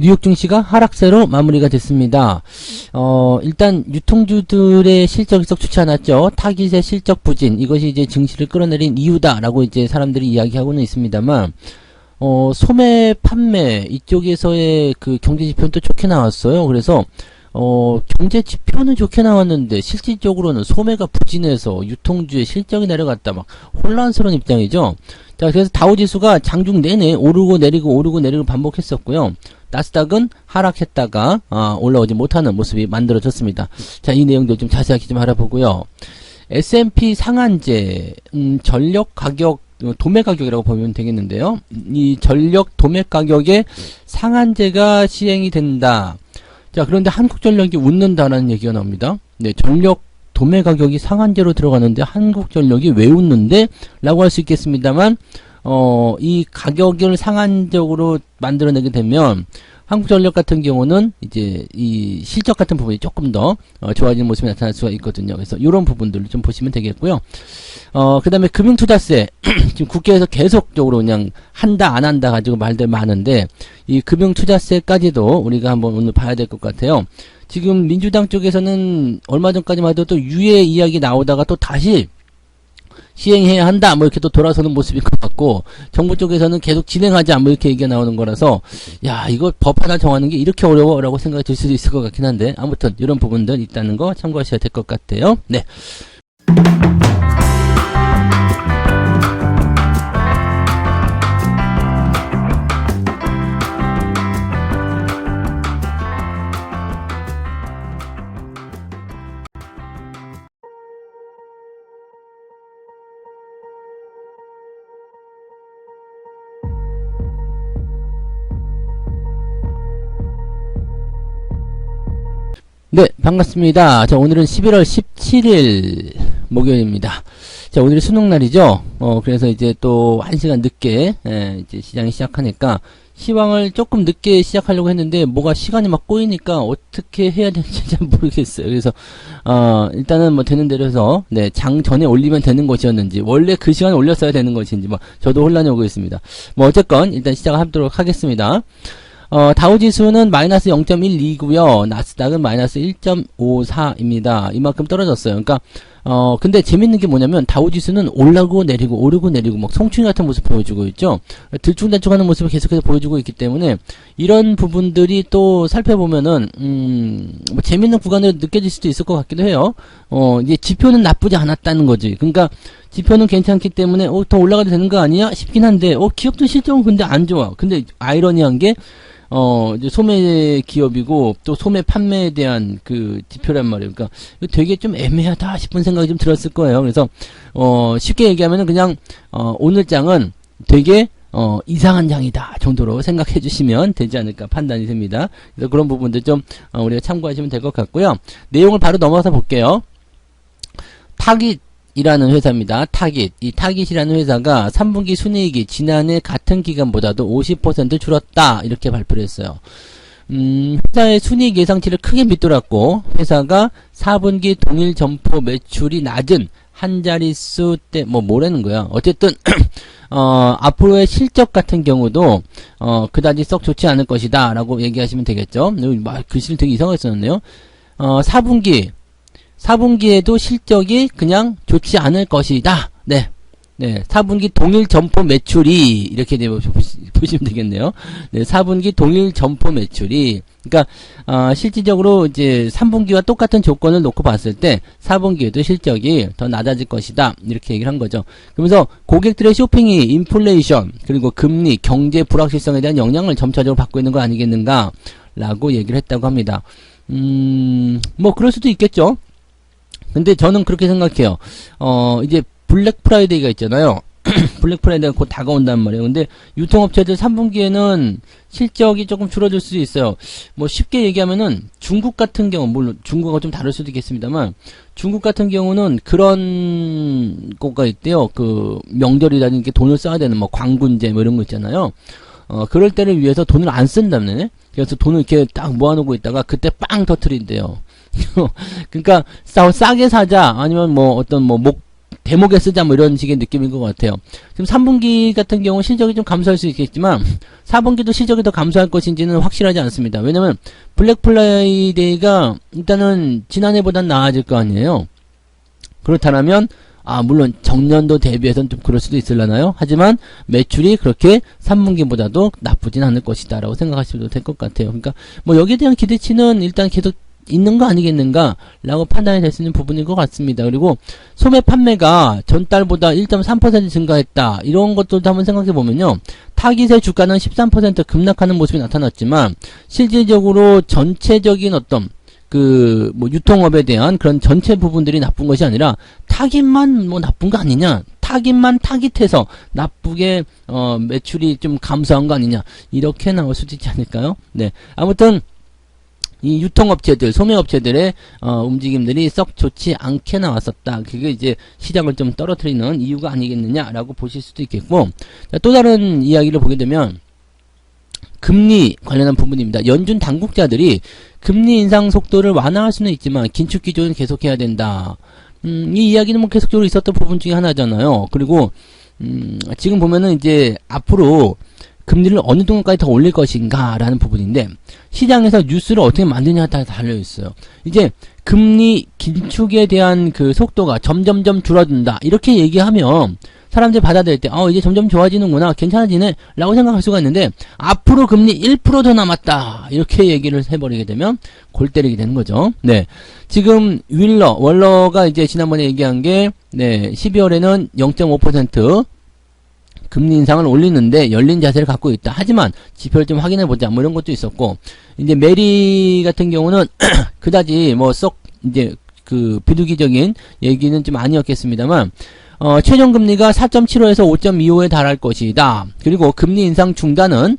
뉴욕 증시가 하락세로 마무리가 됐습니다. 일단 유통주들의 실적이 썩 좋지 않았죠. 타깃의 실적 부진, 이것이 이제 증시를 끌어내린 이유다라고 이제 사람들이 이야기하고는 있습니다만, 소매 판매 이쪽에서의 그 경제 지표는 또 좋게 나왔어요. 그래서 경제 지표는 좋게 나왔는데 실질적으로는 소매가 부진해서 유통주의 실적이 내려갔다, 막 혼란스러운 입장이죠. 자, 그래서 다우지수가 장중 내내 오르고 내리고 반복했었고요. 나스닥은 하락했다가 올라오지 못하는 모습이 만들어졌습니다. 자, 이 내용들 좀 자세하게 좀 알아보고요. S&P 상한제, 전력 가격, 도매 가격이라고 보면 되겠는데요. 이 전력 도매 가격에 상한제가 시행이 된다. 자, 그런데 한국전력이 웃는다라는 얘기가 나옵니다. 네, 전력 도매 가격이 상한제로 들어가는데 한국전력이 왜 웃는데? 라고 할 수 있겠습니다만, 이 가격을 상한적으로 만들어내게 되면 한국전력 같은 경우는 이제 이 실적 같은 부분이 조금 더 좋아지는 모습이 나타날 수가 있거든요. 그래서 이런 부분들을 좀 보시면 되겠고요. 그 다음에 금융투자세 지금 국회에서 계속적으로 그냥 한다 안 한다 가지고 말들 많은데, 이 금융투자세까지도 우리가 한번 오늘 봐야 될 것 같아요. 지금 민주당 쪽에서는 얼마 전까지만 해도 또 유예 이야기 나오다가 또 다시 시행해야 한다, 뭐 이렇게 또 돌아서는 모습인 것 같고, 정부 쪽에서는 계속 진행하자, 뭐 이렇게 얘기가 나오는 거라서, 야, 이거 법 하나 정하는 게 이렇게 어려워라고 생각이 들 수도 있을 것 같긴 한데, 아무튼 이런 부분들 있다는 거 참고하셔야 될 것 같아요. 네. 네, 반갑습니다. 자, 오늘은 11월 17일 목요일입니다. 자, 오늘이 수능날이죠. 그래서 이제 또 1시간 늦게, 이제 시장이 시작하니까 시황을 조금 늦게 시작하려고 했는데, 뭐가 시간이 막 꼬이니까 어떻게 해야 되는지 잘 모르겠어요. 그래서, 일단은 뭐 되는 대로 해서, 네, 장 전에 올리면 되는 것이었는지, 원래 그 시간에 올렸어야 되는 것인지, 뭐, 저도 혼란이 오고 있습니다. 뭐, 어쨌건, 일단 시작하도록 하겠습니다. 다우지수는 마이너스 0.12고요. 나스닥은 마이너스 1.54입니다. 이만큼 떨어졌어요. 그러니까 근데 재밌는 게 뭐냐면 다우지수는 오르고 내리고 막 송충이 같은 모습 보여주고 있죠. 들쭉날쭉하는 모습을 계속해서 보여주고 있기 때문에 이런 부분들이 또 살펴보면은 뭐 재밌는 구간으로 느껴질 수도 있을 것 같기도 해요. 이제 지표는 나쁘지 않았다는 거지. 그러니까 지표는 괜찮기 때문에 더 올라가도 되는 거 아니야 싶긴 한데 기업도 실적은 근데 안 좋아. 근데 아이러니한 게 이제 소매 기업이고 또 소매 판매에 대한 그 지표란 말이에요. 그러니까 되게 좀 애매하다 싶은 생각이 좀 들었을 거예요. 그래서 쉽게 얘기하면은 그냥 오늘 장은 되게 이상한 장이다 정도로 생각해 주시면 되지 않을까 판단이 됩니다. 그래서 그런 부분들 좀 우리가 참고하시면 될 것 같고요. 내용을 바로 넘어가서 볼게요. 타깃이라는 회사입니다. 타깃. 이 타깃이라는 회사가 3분기 순이익이 지난해 같은 기간보다도 50% 줄었다. 이렇게 발표를 했어요. 회사의 순이익 예상치를 크게 밑돌았고, 회사가 4분기 동일 점포 매출이 낮은 한 자릿수 때, 뭐라는 거야. 어쨌든, 앞으로의 실적 같은 경우도, 그다지 썩 좋지 않을 것이다. 라고 얘기하시면 되겠죠. 글씨를 되게 이상하게 써놨네요. 4분기에도 실적이 그냥 좋지 않을 것이다. 네. 4분기 동일 점포 매출이, 이렇게 보시면 되겠네요. 네, 4분기 동일 점포 매출이, 그러니까, 실질적으로 이제 3분기와 똑같은 조건을 놓고 봤을 때, 4분기에도 실적이 더 낮아질 것이다. 이렇게 얘기를 한 거죠. 그러면서 고객들의 쇼핑이 인플레이션, 그리고 금리, 경제 불확실성에 대한 영향을 점차적으로 받고 있는 거 아니겠는가? 라고 얘기를 했다고 합니다. 뭐, 그럴 수도 있겠죠. 근데 저는 그렇게 생각해요. 이제 블랙 프라이데이가 있잖아요. 블랙 프라이데이가 곧 다가온단 말이에요. 근데 유통업체들 3분기에는 실적이 조금 줄어들 수도 있어요. 뭐 쉽게 얘기하면은 중국 같은 경우, 물론 중국하고 좀 다를 수도 있겠습니다만, 중국 같은 경우는 그런 거가 있대요. 그 명절이라든지 돈을 써야 되는 뭐 광군제 뭐 이런 거 있잖아요. 그럴 때를 위해서 돈을 안 쓴다네. 그래서 돈을 이렇게 딱 모아놓고 있다가 그때 빵 터트린대요. 그러니까 싸게 사자, 아니면 뭐 어떤 뭐 대목에 쓰자 뭐 이런 식의 느낌인 것 같아요. 지금 3분기 같은 경우 실적이 좀 감소할 수 있겠지만 4분기도 실적이 더 감소할 것인지는 확실하지 않습니다. 왜냐면 블랙 프라이데이가 일단은 지난해보단 나아질 거 아니에요. 그렇다면 물론 정년도 대비해서는 좀 그럴 수도 있으려나요? 하지만 매출이 그렇게 3분기보다도 나쁘진 않을 것이다 라고 생각하셔도 될 것 같아요. 그러니까 뭐 여기에 대한 기대치는 일단 계속 있는 거 아니겠는가 라고 판단이 될 수 있는 부분인 것 같습니다. 그리고 소매 판매가 전달보다 1.3% 증가했다 이런 것들도 한번 생각해 보면요, 타깃의 주가는 13% 급락하는 모습이 나타났지만 실질적으로 전체적인 어떤 유통업에 대한 그런 전체 부분들이 나쁜 것이 아니라 타깃만 뭐 나쁜 거 아니냐, 타깃만 타깃해서 나쁘게 매출이 좀 감소한 거 아니냐, 이렇게 나올 수도 있지 않을까요? 네, 아무튼 이 유통업체들, 소매업체들의 움직임들이 썩 좋지 않게 나왔었다. 그게 이제 시장을 좀 떨어뜨리는 이유가 아니겠느냐라고 보실 수도 있겠고, 자, 또 다른 이야기를 보게 되면 금리 관련한 부분입니다. 연준 당국자들이 금리 인상 속도를 완화할 수는 있지만 긴축 기조는 계속해야 된다. 이 이야기는 뭐 계속적으로 있었던 부분 중에 하나잖아요. 그리고 지금 보면은 이제 앞으로 금리를 어느 정도까지 더 올릴 것인가 라는 부분인데, 시장에서 뉴스를 어떻게 만드냐에 따라 달려있어요. 이제 금리 긴축에 대한 그 속도가 점점점 줄어든다 이렇게 얘기하면 사람들이 받아들일 때 이제 점점 좋아지는구나, 괜찮아지네 라고 생각할 수가 있는데, 앞으로 금리 1% 더 남았다 이렇게 얘기를 해버리게 되면 골 때리게 되는 거죠. 네, 지금 월러가 이제 지난번에 얘기한 게 12월에는 0.5% 금리 인상을 올리는데 열린 자세를 갖고 있다. 하지만 지표를 좀 확인해보자 뭐 이런 것도 있었고, 이제 메리 같은 경우는 그다지 뭐 썩 이제 비둘기적인 얘기는 좀 아니었겠습니다만, 최종금리가 4.75에서 5.25에 달할 것이다. 그리고 금리 인상 중단은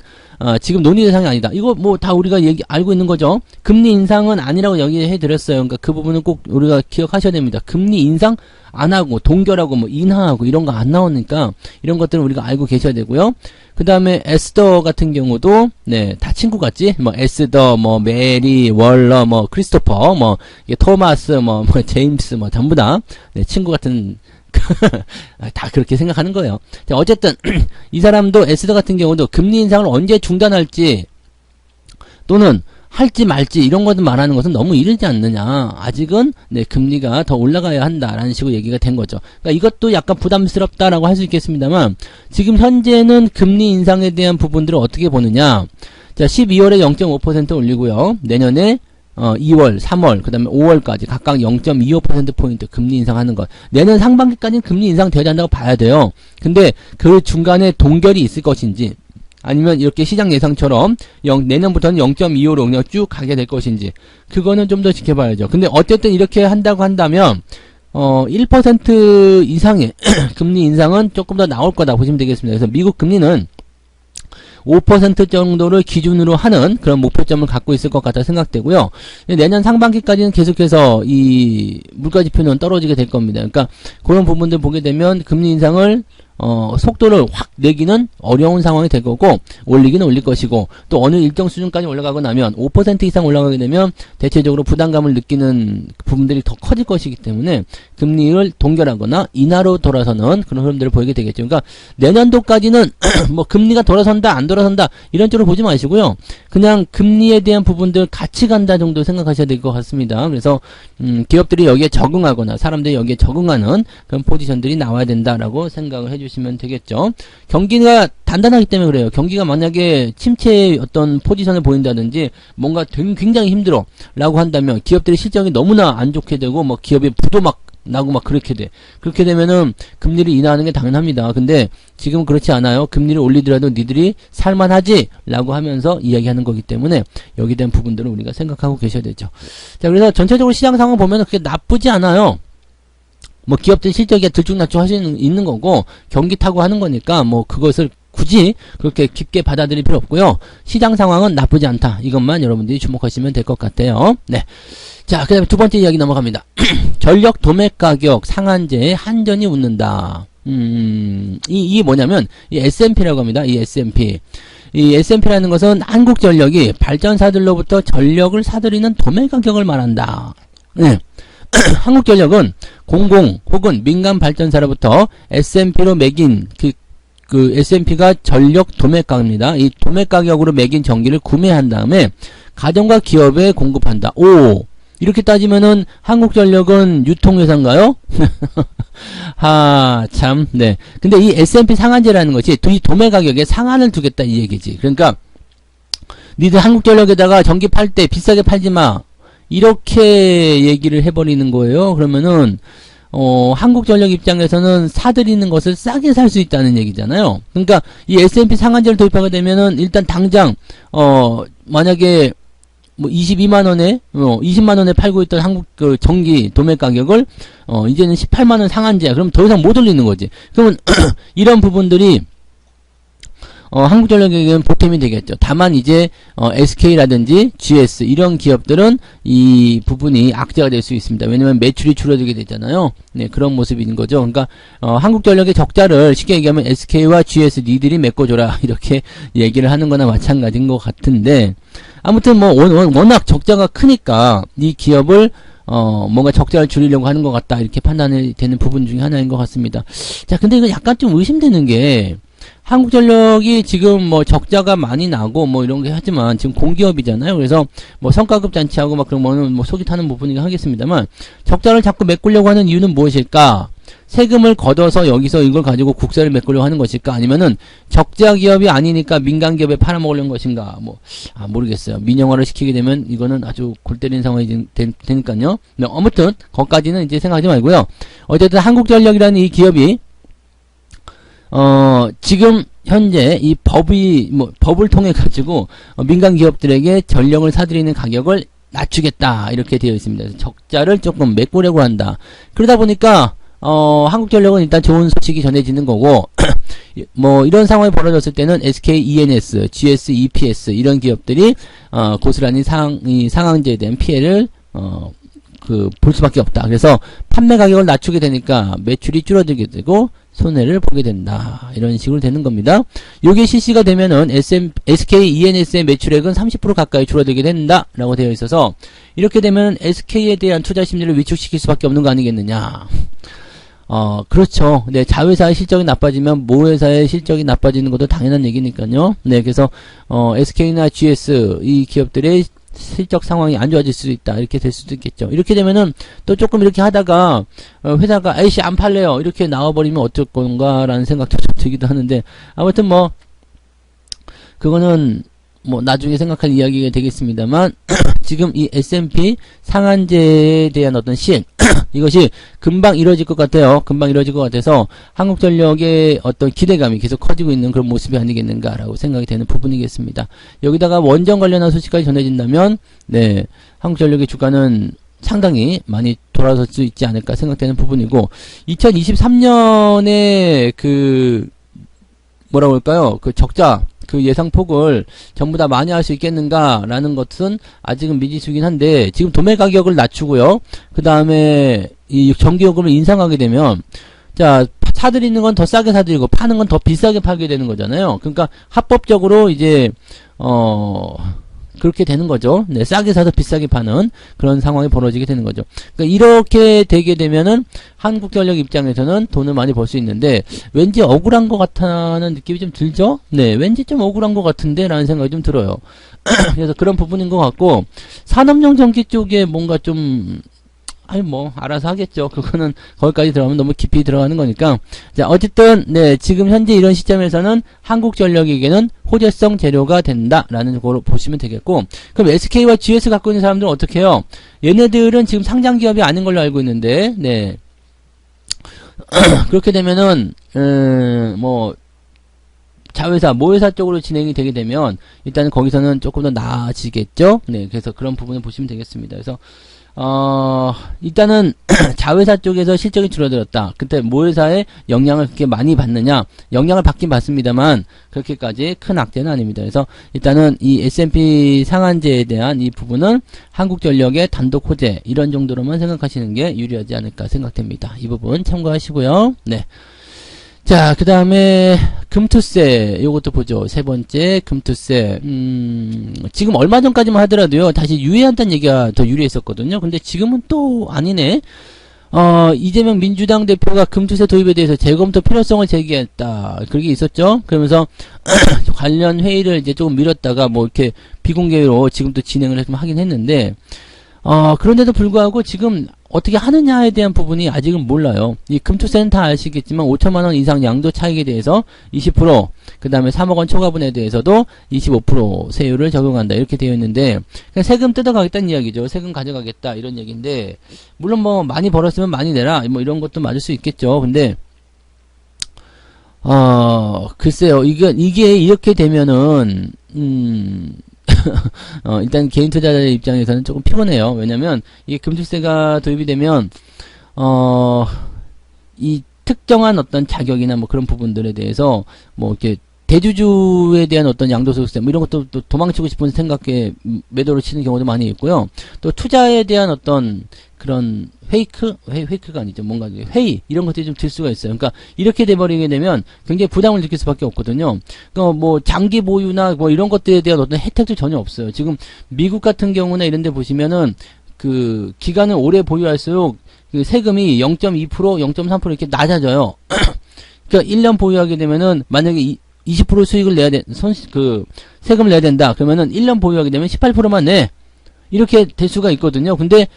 지금 논의 대상이 아니다. 이거 뭐 다 우리가 알고 있는 거죠. 금리 인상은 아니라고 얘기해 드렸어요. 그러니까 그 부분은 꼭 우리가 기억하셔야 됩니다. 금리 인상 안 하고 동결하고 뭐 인하하고 이런 거 안 나오니까 이런 것들은 우리가 알고 계셔야 되고요. 그 다음에 에스더 같은 경우도 다 친구 같지? 뭐 에스더, 뭐 메리, 월러, 뭐 크리스토퍼, 뭐 토마스, 뭐 제임스, 뭐 전부 다 친구 같은 다 그렇게 생각하는 거예요. 자, 어쨌든 이 사람도 에스더 같은 경우도 금리 인상을 언제 중단할지 또는 할지 말지 이런 것들 말하는 것은 너무 이르지 않느냐, 아직은 금리가 더 올라가야 한다라는 식으로 얘기가 된 거죠. 그러니까 이것도 약간 부담스럽다라고 할 수 있겠습니다만, 지금 현재는 금리 인상에 대한 부분들을 어떻게 보느냐. 자, 12월에 0.5% 올리고요, 내년에 2월, 3월, 그 다음에 5월까지 각각 0.25%포인트 금리 인상하는 것. 내년 상반기까지는 금리 인상 되어야 한다고 봐야 돼요. 근데 그 중간에 동결이 있을 것인지, 아니면 이렇게 시장 예상처럼 내년부터는 0.25로 그냥 쭉 가게 될 것인지, 그거는 좀 더 지켜봐야죠. 근데 어쨌든 이렇게 한다고 한다면 1% 이상의 금리 인상은 조금 더 나올 거다 보시면 되겠습니다. 그래서 미국 금리는 5% 정도를 기준으로 하는 그런 목표점을 갖고 있을 것 같아 생각되고요. 내년 상반기까지는 계속해서 이 물가지표는 떨어지게 될 겁니다. 그러니까 그런 부분들 보게 되면 금리 인상을 속도를 확 내기는 어려운 상황이 될 거고, 올리기는 올릴 것이고, 또 어느 일정 수준까지 올라가고 나면 5% 이상 올라가게 되면 대체적으로 부담감을 느끼는 부분들이 더 커질 것이기 때문에 금리를 동결하거나 인하로 돌아서는 그런 흐름들을 보이게 되겠죠. 그러니까 내년도까지는 뭐 금리가 돌아선다 안 돌아선다 이런 쪽으로 보지 마시고요, 그냥 금리에 대한 부분들 같이 간다 정도 생각하셔야 될 것 같습니다. 그래서 기업들이 여기에 적응하거나 사람들이 여기에 적응하는 그런 포지션들이 나와야 된다라고 생각을 해주시면 되겠죠. 경기가 단단하기 때문에 그래요. 경기가 만약에 침체의 어떤 포지션을 보인다든지 뭔가 굉장히 힘들어 라고 한다면 기업들의 실적이 너무나 안 좋게 되고 뭐 기업의 부도 막 나고 막 그렇게 돼. 그렇게 되면은 금리를 인하하는 게 당연합니다. 근데 지금은 그렇지 않아요. 금리를 올리더라도 니들이 살만하지 라고 하면서 이야기하는 거기 때문에 여기에 대한 부분들을 우리가 생각하고 계셔야 되죠. 자, 그래서 전체적으로 시장 상황을 보면은 그게 나쁘지 않아요. 뭐 기업들 실적이 들쭉날쭉 할 수 있는 거고, 경기 타고 하는 거니까 뭐 그것을 굳이 그렇게 깊게 받아들일 필요 없고요. 시장 상황은 나쁘지 않다. 이것만 여러분들이 주목하시면 될 것 같아요. 네. 자, 그 다음에 두 번째 이야기 넘어갑니다. 전력 도매 가격 상한제에 한전이 웃는다. 이게 뭐냐면, 이 S&P라고 합니다. 이 S&P. 이 S&P라는 것은 한국전력이 발전사들로부터 전력을 사들이는 도매 가격을 말한다. 네. 한국전력은 공공 혹은 민간 발전사로부터 S&P로 매긴 그 S&P가 전력 도매가입니다. 이 도매가격으로 매긴 전기를 구매한 다음에 가정과 기업에 공급한다. 오, 이렇게 따지면은 한국전력은 유통회사인가요? 참, 네. 근데 이 S&P 상한제라는 것이 이 도매가격에 상한을 두겠다 이 얘기지. 그러니까 니들 한국전력에다가 전기 팔 때 비싸게 팔지 마. 이렇게 얘기를 해버리는 거예요. 그러면은 한국전력 입장에서는 사들이는 것을 싸게 살 수 있다는 얘기잖아요. 그러니까 이 S&P 상한제를 도입하게 되면은 일단 당장 만약에 뭐 22만원에 20만원에 팔고 있던 한국 그 전기 도매 가격을 이제는 18만원 상한제야. 그럼 더 이상 못 올리는 거지. 그러면 이런 부분들이 한국전력에게는 보탬이 되겠죠. 다만 이제 SK라든지 GS 이런 기업들은 이 부분이 악재가 될 수 있습니다. 왜냐면 매출이 줄어들게 되잖아요. 네, 그런 모습인 거죠. 그러니까 한국전력의 적자를 쉽게 얘기하면 SK와 GS 니들이 메꿔줘라 이렇게 얘기를 하는 거나 마찬가지인 것 같은데, 아무튼 뭐 워낙 적자가 크니까 이 기업을 뭔가 적자를 줄이려고 하는 것 같다 이렇게 판단이 되는 부분 중에 하나인 것 같습니다. 자, 근데 이거 약간 좀 의심되는 게, 한국전력이 지금 뭐 적자가 많이 나고 뭐 이런 게 하지만 지금 공기업이잖아요. 그래서 뭐 성과급 잔치하고 막 그런 거는 뭐 속이 타는 부분이긴 하겠습니다만, 적자를 자꾸 메꾸려고 하는 이유는 무엇일까? 세금을 걷어서 여기서 이걸 가지고 국세를 메꾸려고 하는 것일까? 아니면은 적자 기업이 아니니까 민간 기업에 팔아먹으려는 것인가? 모르겠어요. 민영화를 시키게 되면 이거는 아주 골 때리는 상황이 되니까요. 네, 아무튼 거기까지는 이제 생각하지 말고요. 어쨌든 한국전력이라는 이 기업이 지금 현재 이 법을 통해 가지고 민간 기업들에게 전력을 사들이는 가격을 낮추겠다 이렇게 되어 있습니다. 그래서 적자를 조금 메꾸려고 한다. 그러다 보니까 한국전력은 일단 좋은 소식이 전해지는 거고 뭐 이런 상황이 벌어졌을 때는 SK E&S, GS, EPS 이런 기업들이 고스란히 상한제에 대한 피해를 볼 수밖에 없다. 그래서 판매 가격을 낮추게 되니까 매출이 줄어들게 되고 손해를 보게 된다. 이런 식으로 되는 겁니다. 요게 실시가 되면은 SK E&S의 매출액은 30% 가까이 줄어들게 된다. 라고 되어 있어서 이렇게 되면 SK에 대한 투자 심리를 위축시킬 수밖에 없는 거 아니겠느냐. 그렇죠. 네, 자회사의 실적이 나빠지면 모회사의 실적이 나빠지는 것도 당연한 얘기니까요. 네, 그래서 SK나 GS 이 기업들의 실적 상황이 안 좋아질 수도 있다. 이렇게 될 수도 있겠죠. 이렇게 되면은 또 조금 이렇게 하다가 회사가 아이씨 안 팔래요. 이렇게 나와버리면 어쩔 건가라는 생각도 좀 들기도 하는데, 아무튼 뭐 그거는 뭐 나중에 생각할 이야기가 되겠습니다만 지금 이 S&P 상한제에 대한 어떤 시행 이것이 금방 이루어질 것 같아요. 금방 이루어질 것 같아서 한국전력의 어떤 기대감이 계속 커지고 있는 그런 모습이 아니겠는가라고 생각이 되는 부분이겠습니다. 여기다가 원전 관련한 소식까지 전해진다면 네, 한국전력의 주가는 상당히 많이 돌아설 수 있지 않을까 생각되는 부분이고, 2023년에 뭐라고 할까요? 그 적자 그 예상폭을 전부 다 많이 할 수 있겠는가라는 것은 아직은 미지수긴 한데, 지금 도매 가격을 낮추고요. 그 다음에 이 전기요금을 인상하게 되면, 자, 사들이는 건 더 싸게 사들이고 파는 건 더 비싸게 팔게 되는 거잖아요. 그러니까 합법적으로 이제 그렇게 되는 거죠. 네, 싸게 사서 비싸게 파는 그런 상황이 벌어지게 되는 거죠. 그러니까 이렇게 되게 되면은 한국전력 입장에서는 돈을 많이 벌 수 있는데, 왠지 억울한 것 같다는 느낌이 좀 들죠? 네, 왠지 좀 억울한 것 같은데 라는 생각이 좀 들어요. 그래서 그런 부분인 것 같고, 산업용 전기 쪽에 뭔가 좀 뭐 알아서 하겠죠. 그거는 거기까지 들어가면 너무 깊이 들어가는 거니까. 자, 어쨌든 네, 지금 현재 이런 시점에서는 한국전력에게는 호재성 재료가 된다라는 거로 보시면 되겠고, 그럼 SK와 GS 갖고 있는 사람들은 어떻게 해요? 얘네들은 지금 상장 기업이 아닌 걸로 알고 있는데, 네. 그렇게 되면은 뭐 자회사, 모회사 쪽으로 진행이 되게 되면 일단은 거기서는 조금 더 나아지겠죠. 네, 그래서 그런 부분을 보시면 되겠습니다. 그래서 일단은 자회사 쪽에서 실적이 줄어들었다. 그때 모회사의 영향을 그렇게 많이 받느냐? 영향을 받긴 받습니다만 그렇게까지 큰 악재는 아닙니다. 그래서 일단은 이 S&P 상한제에 대한 이 부분은 한국전력의 단독 호재 이런 정도로만 생각하시는 게 유리하지 않을까 생각됩니다. 이 부분 참고하시고요. 네. 자, 그 다음에 금투세 요것도 보죠. 세 번째 금투세. 지금 얼마 전까지만 하더라도요 다시 유예한다는 얘기가 더 유리했었거든요. 근데 지금은 또 아니네. 이재명 민주당 대표가 금투세 도입에 대해서 재검토 필요성을 제기했다. 그게 있었죠. 그러면서 관련 회의를 이제 조금 미뤘다가 뭐 이렇게 비공개로 지금 또 진행을 좀 하긴 했는데 그런데도 불구하고 지금 어떻게 하느냐에 대한 부분이 아직은 몰라요. 이 금투세는 다 아시겠지만 5천만원 이상 양도 차익에 대해서 20%, 그 다음에 3억원 초과분에 대해서도 25% 세율을 적용한다. 이렇게 되어 있는데, 그냥 세금 뜯어가겠다는 이야기죠. 세금 가져가겠다. 이런 얘기인데, 물론 뭐 많이 벌었으면 많이 내라. 뭐 이런 것도 맞을 수 있겠죠. 근데, 글쎄요. 이게 이렇게 되면은, 일단 개인 투자자의 입장에서는 조금 피곤해요. 왜냐면 이 금투세가 도입이 되면 이 특정한 어떤 자격이나 뭐 그런 부분들에 대해서 뭐 이렇게 대주주에 대한 어떤 양도소득세 뭐 이런 것도 또 도망치고 싶은 생각에 매도를 치는 경우도 많이 있고요. 또 투자에 대한 어떤 그런 페이크가 아니죠. 뭔가 회의 이런 것들이 좀 들 수가 있어요. 그러니까 이렇게 돼버리게 되면 굉장히 부담을 느낄 수밖에 없거든요. 그러니까 뭐 장기 보유나 뭐 이런 것들에 대한 어떤 혜택도 전혀 없어요. 지금 미국 같은 경우나 이런 데 보시면은 그 기간을 오래 보유할수록 그 세금이 0.2%, 0.3% 이렇게 낮아져요. 그러니까 1년 보유하게 되면은 만약에 20% 수익을 내야 세금을 내야 된다. 그러면은 1년 보유하게 되면 18%만 내. 이렇게 될 수가 있거든요. 근데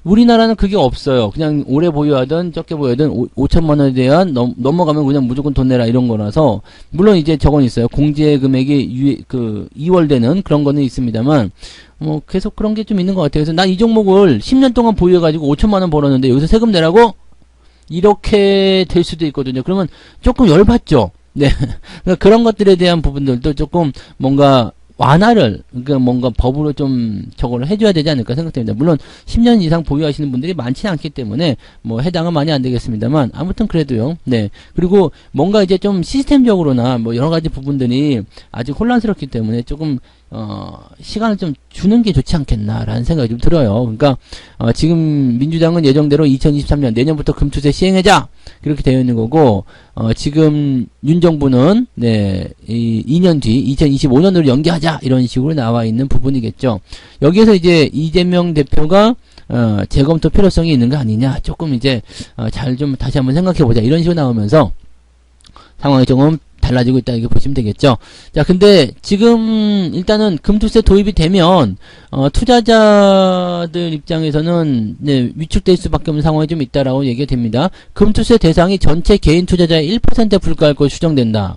우리나라는 그게 없어요. 그냥 오래 보유하든 적게 보유하든 5천만 원에 대한 넘어가면 그냥 무조건 돈 내라 이런 거라서 물론 이제 저건 있어요. 공제 금액이 2월 되는 그런 거는 있습니다만 뭐 계속 그런 게 좀 있는 것 같아요. 그래서 난 이 종목을 10년 동안 보유해가지고 5천만 원 벌었는데 여기서 세금 내라고? 이렇게 될 수도 있거든요. 그러면 조금 열받죠. 네. 그러니까 그런 것들에 대한 부분들도 조금 뭔가 완화를, 그러니까 뭔가 법으로 좀 저거를 해줘야 되지 않을까 생각됩니다. 물론 10년 이상 보유하시는 분들이 많지는 않기 때문에 뭐 해당은 많이 안 되겠습니다만 아무튼 그래도요. 네. 그리고 뭔가 이제 좀 시스템적으로나 뭐 여러 가지 부분들이 아직 혼란스럽기 때문에 조금 시간을 좀 주는 게 좋지 않겠나라는 생각이 좀 들어요. 그러니까 지금 민주당은 예정대로 2023년 내년부터 금투세 시행하자 그렇게 되어 있는 거고 지금 윤 정부는 네, 2년 뒤 2025년으로 연기하자 이런 식으로 나와 있는 부분이겠죠. 여기에서 이제 이재명 대표가 재검토 필요성이 있는 거 아니냐 조금 이제 잘 좀 다시 한번 생각해 보자 이런 식으로 나오면서 상황이 조금 달라지고 있다 이렇게 보시면 되겠죠. 자, 근데 지금 일단은 금투세 도입이 되면 투자자들 입장에서는 네, 위축될 수밖에 없는 상황이 좀 있다라고 얘기가 됩니다. 금투세 대상이 전체 개인 투자자의 1%에 불과할 것으로 추정된다.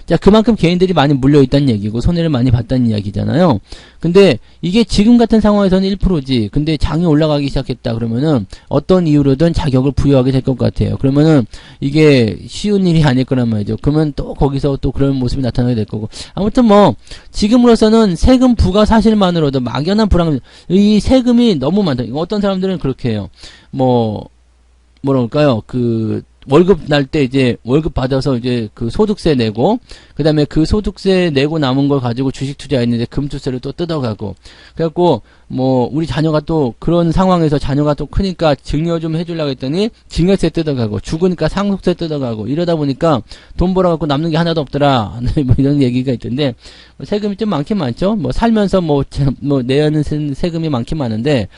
자, 그만큼 개인들이 많이 물려있다는 얘기고 손해를 많이 봤다는 이야기잖아요. 근데 이게 지금 같은 상황에서는 1%지. 근데 장이 올라가기 시작했다 그러면은 어떤 이유로든 자격을 부여하게 될 것 같아요. 그러면은 이게 쉬운 일이 아닐 거란 말이죠. 그러면 또 거기서 또 그런 모습이 나타나게 될 거고. 아무튼 뭐 지금으로서는 세금 부과 사실만으로도 막연한 불안, 이 세금이 너무 많다. 어떤 사람들은 그렇게 해요. 뭐랄까요? 월급 날 때 이제 월급 받아서 이제 그 소득세 내고 그 다음에 그 소득세 내고 남은 걸 가지고 주식 투자했는데 금투세를 또 뜯어가고 그래갖고 뭐 우리 자녀가 또 그런 상황에서 자녀가 또 크니까 증여 좀 해주려고 했더니 증여세 뜯어가고 죽으니까 상속세 뜯어가고 이러다 보니까 돈 벌어갖고 남는 게 하나도 없더라 뭐 이런 얘기가 있던데 세금이 좀 많긴 많죠. 뭐 살면서 뭐 내야 하는 세금이 많긴 많은데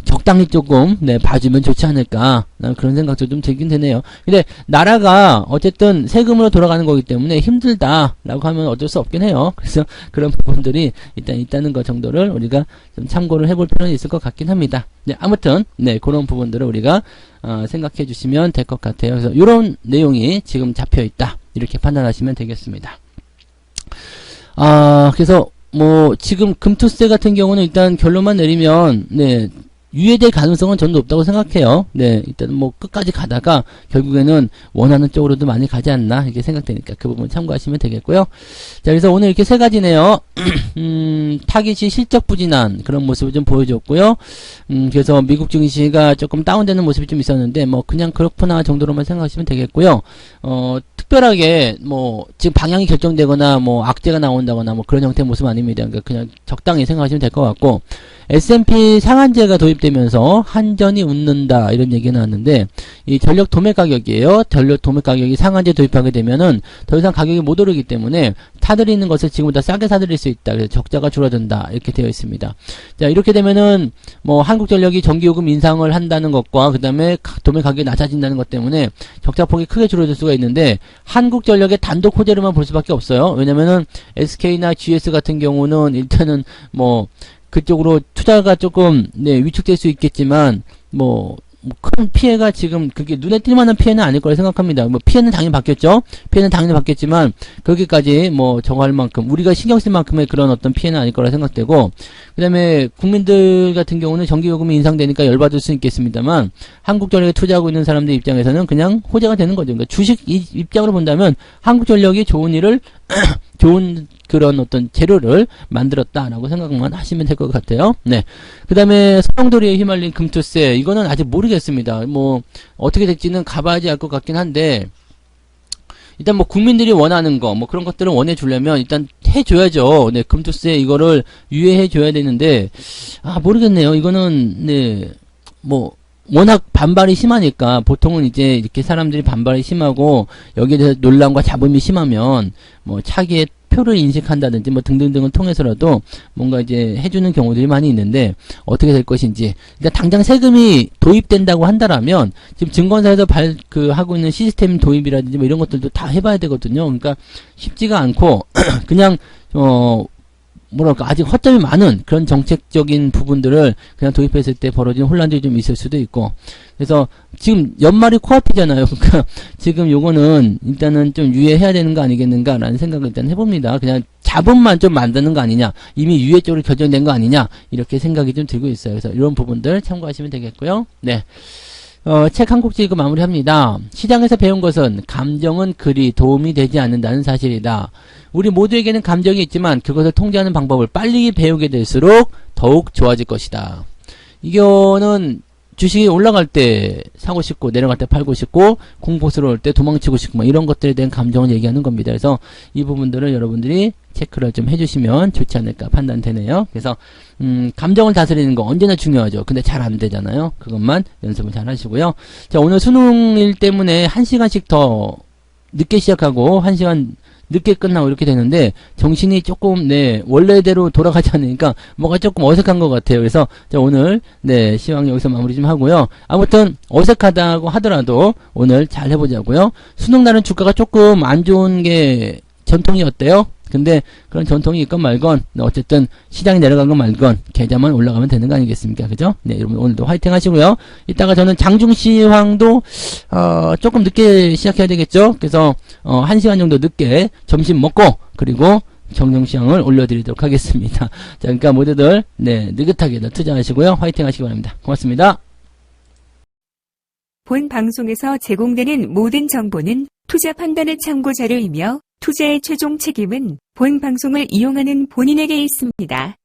적당히 조금, 네, 봐주면 좋지 않을까. 그런 생각도 좀 들긴 되네요. 근데, 나라가, 어쨌든, 세금으로 돌아가는 거기 때문에 힘들다라고 하면 어쩔 수 없긴 해요. 그래서, 그런 부분들이 일단 있다는 것 정도를 우리가 좀 참고를 해볼 필요는 있을 것 같긴 합니다. 네, 아무튼, 네, 그런 부분들을 우리가, 생각해 주시면 될 것 같아요. 그래서, 요런 내용이 지금 잡혀 있다. 이렇게 판단하시면 되겠습니다. 그래서, 뭐 지금 금투세 같은 경우는 일단 결론만 내리면 네 유예될 가능성은 저는 높다고 생각해요. 네 일단 뭐 끝까지 가다가 결국에는 원하는 쪽으로도 많이 가지 않나 이렇게 생각되니까 그 부분 참고하시면 되겠고요. 자 그래서 오늘 이렇게 세 가지네요. 타깃이 실적 부진한 그런 모습을 좀 보여줬고요. 그래서 미국 증시가 조금 다운되는 모습이 좀 있었는데 뭐 그냥 그렇구나 정도로만 생각하시면 되겠고요. 특별하게 뭐 지금 방향이 결정되거나 뭐 악재가 나온다거나 뭐 그런 형태의 모습 아닙니다. 그러니까 그냥 적당히 생각하시면 될 것 같고 S&P 상한제가 도입되면서 한전이 웃는다 이런 얘기가 나왔는데 이 전력 도매 가격이에요. 전력 도매 가격이 상한제 도입하게 되면은 더 이상 가격이 못 오르기 때문에 사들이는 것을 지금보다 싸게 사들일 수 있다. 그래서 적자가 줄어든다 이렇게 되어 있습니다. 자, 이렇게 되면은 뭐 한국전력이 전기요금 인상을 한다는 것과 그 다음에 도매 가격이 낮아진다는 것 때문에 적자폭이 크게 줄어들 수가 있는데 한국전력의 단독 호재로만 볼 수밖에 없어요. 왜냐면은 SK나 GS 같은 경우는 일단은 뭐 그쪽으로 투자가 조금 위축될 수 있겠지만 큰 피해가 지금 그게 눈에 띌 만한 피해는 아닐 거라 생각합니다. 피해는 당연히 받겠죠. 피해는 당연히 받겠지만 거기까지 정할 만큼 우리가 신경 쓸 만큼의 그런 어떤 피해는 아닐 거라 생각되고 그다음에 국민들 같은 경우는 전기요금이 인상되니까 열받을 수 있겠습니다만 한국전력에 투자하고 있는 사람들 입장에서는 그냥 호재가 되는 거죠. 그러니까 주식 입장으로 본다면 한국전력이 좋은 일을 좋은 그런 어떤 재료를 만들었다라고 생각만 하시면 될 것 같아요. 네. 그 다음에 소용돌이에 휘말린 금투세, 이거는 아직 모르겠습니다. 어떻게 될지는 가봐야지 알 것 같긴 한데, 일단 국민들이 원하는 거, 그런 것들을 원해주려면 일단 해줘야죠. 네, 금투세 이거를 유예해줘야 되는데, 모르겠네요. 이거는, 워낙 반발이 심하니까 보통은 이제 이렇게 사람들이 반발이 심하고 여기에 대해서 논란과 잡음이 심하면 차기에 표를 인식한다든지 등등등을 통해서라도 뭔가 이제 해주는 경우들이 많이 있는데 어떻게 될 것인지 일단 당장 세금이 도입된다고 한다라면 지금 증권사에서 하고 있는 시스템 도입이라든지 이런 것들도 다 해봐야 되거든요. 그러니까 쉽지가 않고 그냥 아직 허점이 많은 그런 정책적인 부분들을 그냥 도입했을 때 벌어진 혼란들이 좀 있을 수도 있고. 그래서 지금 연말이 코앞이잖아요. 그러니까 지금 요거는 일단은 좀 유예해야 되는 거 아니겠는가라는 생각을 일단 해봅니다. 그냥 자본만 좀 만드는 거 아니냐. 이미 유예 쪽으로 결정된 거 아니냐. 이렇게 생각이 좀 들고 있어요. 그래서 이런 부분들 참고하시면 되겠고요. 네. 책 한 곡 읽고 마무리합니다. 시장에서 배운 것은 감정은 그리 도움이 되지 않는다는 사실이다. 우리 모두에게는 감정이 있지만 그것을 통제하는 방법을 빨리 배우게 될수록 더욱 좋아질 것이다. 이거는 주식이 올라갈 때 사고 싶고 내려갈 때 팔고 싶고 공포스러울 때 도망치고 싶고 이런 것들에 대한 감정을 얘기하는 겁니다. 그래서 이 부분들을 여러분들이 체크를 좀 해주시면 좋지 않을까 판단되네요. 그래서 감정을 다스리는 거 언제나 중요하죠. 근데 잘 안 되잖아요. 그것만 연습을 잘 하시고요. 자, 오늘 수능일 때문에 1시간씩 더 늦게 시작하고 1시간 늦게 끝나고 이렇게 되는데 정신이 조금 원래대로 돌아가지 않으니까 뭔가 조금 어색한 것 같아요. 그래서 오늘 시황 여기서 마무리 좀 하고요. 아무튼 어색하다고 하더라도 오늘 잘 해보자고요. 수능날은 주가가 조금 안 좋은 게 전통이 어때요? 근데 그런 전통이 있건 말건 어쨌든 시장이 내려간 건 말건 계좌만 올라가면 되는 거 아니겠습니까? 그죠? 네, 여러분 오늘도 화이팅 하시고요. 이따가 저는 장중시황도 조금 늦게 시작해야 되겠죠? 그래서 1시간 정도 늦게 점심 먹고 그리고 정정시황을 올려드리도록 하겠습니다. 자, 그러니까 모두들 느긋하게 투자하시고요. 화이팅 하시기 바랍니다. 고맙습니다. 본 방송에서 제공되는 모든 정보는 투자 판단의 참고 자료이며 투자의 최종 책임은 본 방송을 이용하는 본인에게 있습니다.